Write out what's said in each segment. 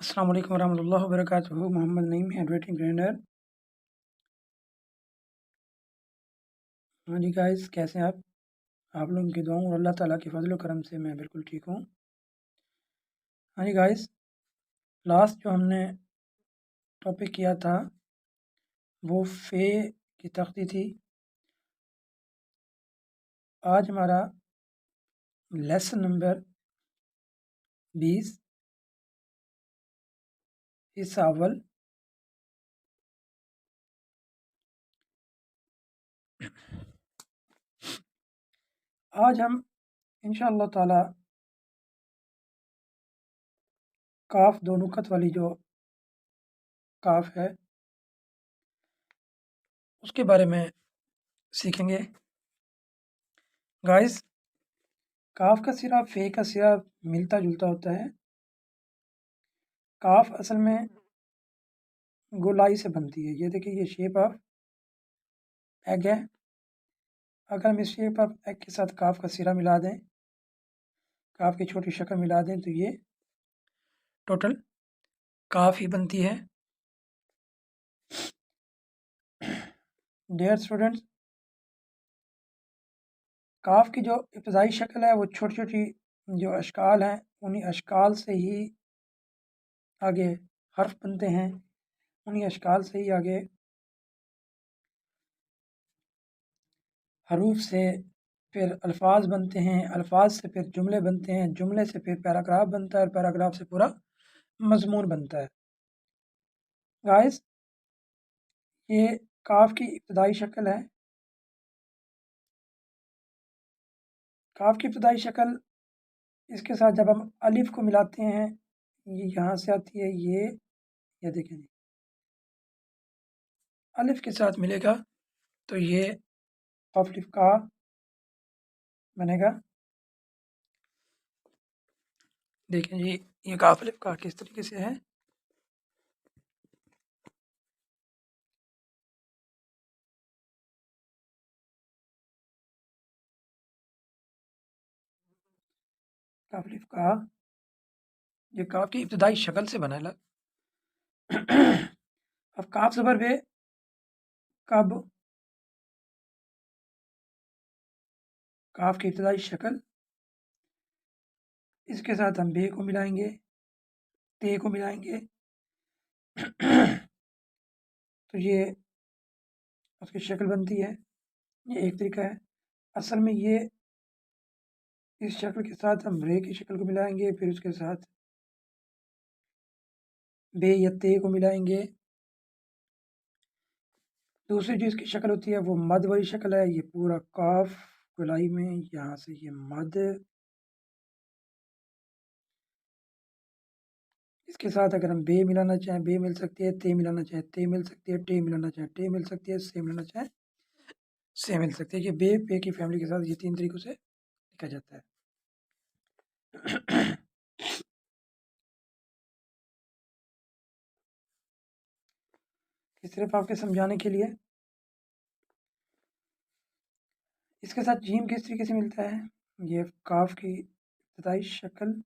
अस्सलाम वालेकुम रहमतुल्लाहि व बरकातुहू। Mohammad Naeem, handwriting trainer. हाँ जी गाइस, कैसे हैं आप? आप लोगों की दुआओं और अल्लाह ताला के फजल करम से मैं बिल्कुल ठीक हूँ। हाँ जी गाइस, लास्ट जो हमने टॉपिक किया था वो फ़े की तख्ती थी। आज हमारा लेसन नंबर 20 हिस्सा अव्वल। आज हम इंशाअल्लाह ताला काफ दो नुकत वाली जो काफ है उसके बारे में सीखेंगे। गाइस, काफ का सिरा फ़े का सिरा मिलता जुलता होता है। काफ असल में गोलाई से बनती है। ये देखिए, ये शेप ऑफ एग है। अगर हम इस शेप ऑफ एग के साथ काफ का सिरा मिला दें, काफ की छोटी शक्ल मिला दें, तो ये टोटल काफ ही बनती है। डियर स्टूडेंट्स, काफ की जो इब्तदाई शक्ल है वो छोटी छोटी जो अशकाल हैं, उन्हीं अशकाल से ही आगे हर्फ बनते हैं। उन्हीं अशकाल से ही आगे हरूफ से फिर अल्फाज बनते हैं। अल्फाज से फिर जुमले बनते हैं। जुमले से फिर पैराग्राफ बनता है और पैराग्राफ से पूरा मजमून बनता है। गाइस, ये काफ की इब्तदाई शक्ल है। काफ की इब्तदाई शक्ल, इसके साथ जब हम अलिफ को मिलाते हैं, ये यहाँ से आती है। ये देखें जी, अलिफ के साथ मिलेगा तो ये काफ अलिफ का बनेगा। देखें जी, ये काफ अलिफ का किस तरीके से है। काफ अलिफ का ये काफ की इब्तदाई शक्ल से बना है। अब काफ ज़बर बे कब, काफ की इब्तदाई शक्ल, इसके साथ हम बे को मिलाएंगे, ते को मिलाएंगे। तो ये उसकी शक्ल बनती है। ये एक तरीका है। असल में ये इस शक्ल के साथ हम रे की शक्ल को मिलाएंगे, फिर उसके साथ बे या ते को मिलाएंगे। दूसरी जो इसकी शक्ल होती है वो मद वाली शक्ल है। ये पूरा काफ गोलाई में यहाँ से ये मद, इसके साथ अगर हम बे मिलाना चाहें बे मिल सकती है, ते मिलाना चाहें ते मिल सकती है, टे मिलाना चाहें टे मिल सकती है, से मिलाना चाहें से मिल सकती है। ये बे पे की फैमिली के साथ ये तीन तरीक़ों से लिखा जाता है। सिर्फ आपके समझाने के लिए, इसके साथ जीम किस तरीके से मिलता है। ये काफ की इब्तदाई शक्ल,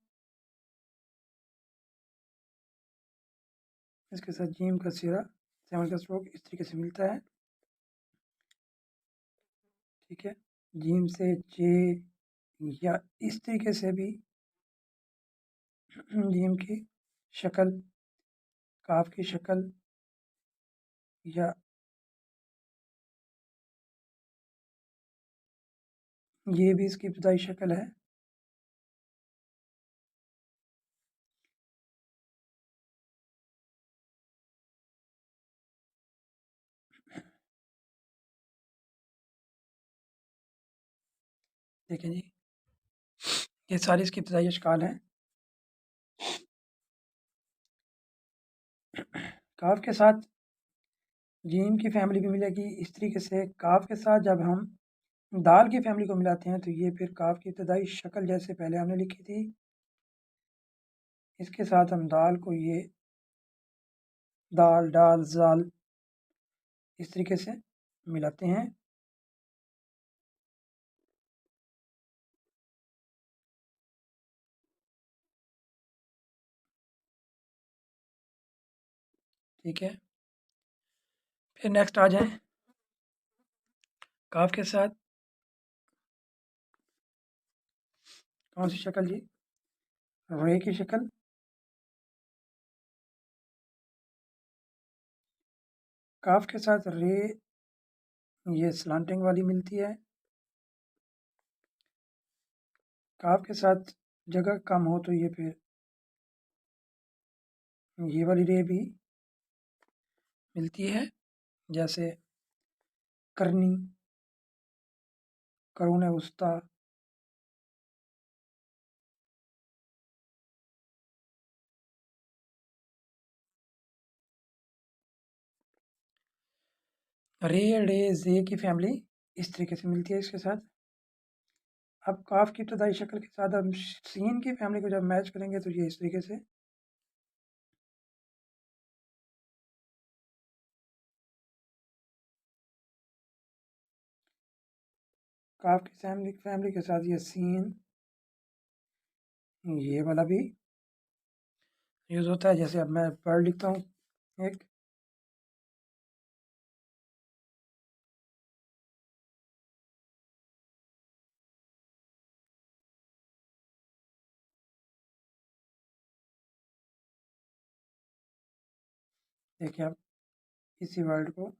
इसके साथ जीम का सिरा, सेवन का स्ट्रोक इस तरीके से मिलता है। ठीक है, जीम से जे या इस तरीके से भी जीम की शक्ल, काफ की शक्ल, या ये भी इसकी इब्तदाई शक्ल है। देखें जी, ये सारी इसकी इब्तदाई अशकाल हैं। काफ के साथ जीम की फैमिली भी मिलेगी। इस तरीके से काफ के साथ जब हम दाल की फैमिली को मिलाते हैं तो ये फिर काफ की इब्तदाई शक्ल जैसे पहले हमने लिखी थी, इसके साथ हम दाल को ये दाल डाल जाल इस तरीके से मिलाते हैं। ठीक है। फिर नेक्स्ट आ जाएँ काफ के साथ। कौन सी शक्ल जी? रे की शक्ल। काफ के साथ रे ये स्लांटिंग वाली मिलती है। काफ के साथ जगह कम हो तो ये फिर ये वाली रे भी मिलती है, जैसे करनी, करून वुस्ता। रे, डे, जे की फैमिली इस तरीके से मिलती है इसके साथ। अब काफ की इब्तदाई शक्ल के साथ हम सीन की फैमिली को जब मैच करेंगे तो ये इस तरीके से। काफ की फैमिली के साथ ये सीन ये वाला भी यूज़ होता है। जैसे अब मैं वर्ड लिखता हूँ एक, देखिए अब इसी वर्ड को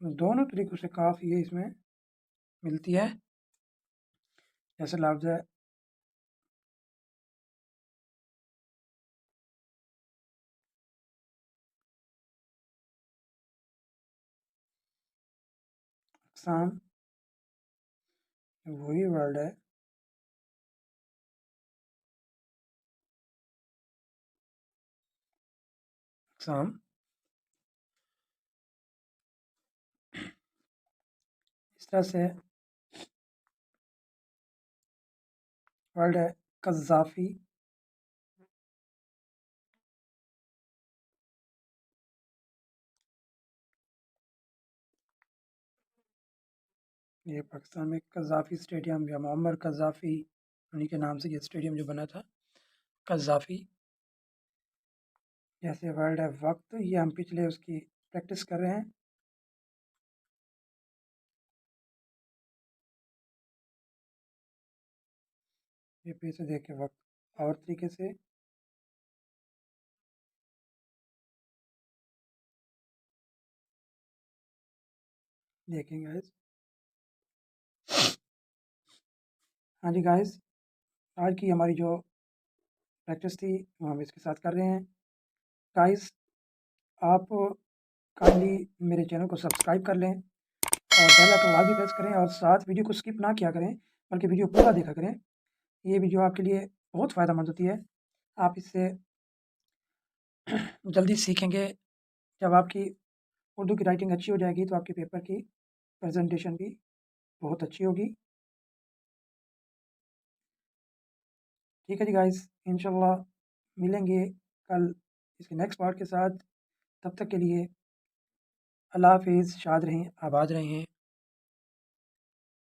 दोनों तरीकों से काफ ये इसमें मिलती है। जैसे लफ्ज़ है अक़साम, वही वर्ड है अक़साम। इस तरह से वर्ड है कज़्ज़ाफ़ी। ये पाकिस्तान में कज़्ज़ाफ़ी स्टेडियम या मुअम्मर कज़्ज़ाफ़ी उन्हीं के नाम से ये स्टेडियम जो बना था, कज़्ज़ाफ़ी। जैसे वर्ड है वक्त, ये हम पिछले उसकी प्रैक्टिस कर रहे हैं। ये फिर से देखें वक्त और तरीके से। देखें गाइस। हाँ जी गाइस, आज की हमारी जो प्रैक्टिस थी वो हम इसके साथ कर रहे हैं। गाइस, आप काइंडली मेरे चैनल को सब्सक्राइब कर लें और बेल आइकन भी प्रेस करें और साथ वीडियो को स्किप ना किया करें, बल्कि वीडियो पूरा देखा करें। ये वीडियो आपके लिए बहुत फ़ायदेमंद होती है। आप इससे जल्दी सीखेंगे। जब आपकी उर्दू की राइटिंग अच्छी हो जाएगी तो आपके पेपर की प्रेजेंटेशन भी बहुत अच्छी होगी। ठीक है जी गाइस, इंशाल्लाह मिलेंगे कल इसके नेक्स्ट पार्ट के साथ। तब तक के लिए अल्लाह हाफ़िज़, शाद रहें, आबाद रहें।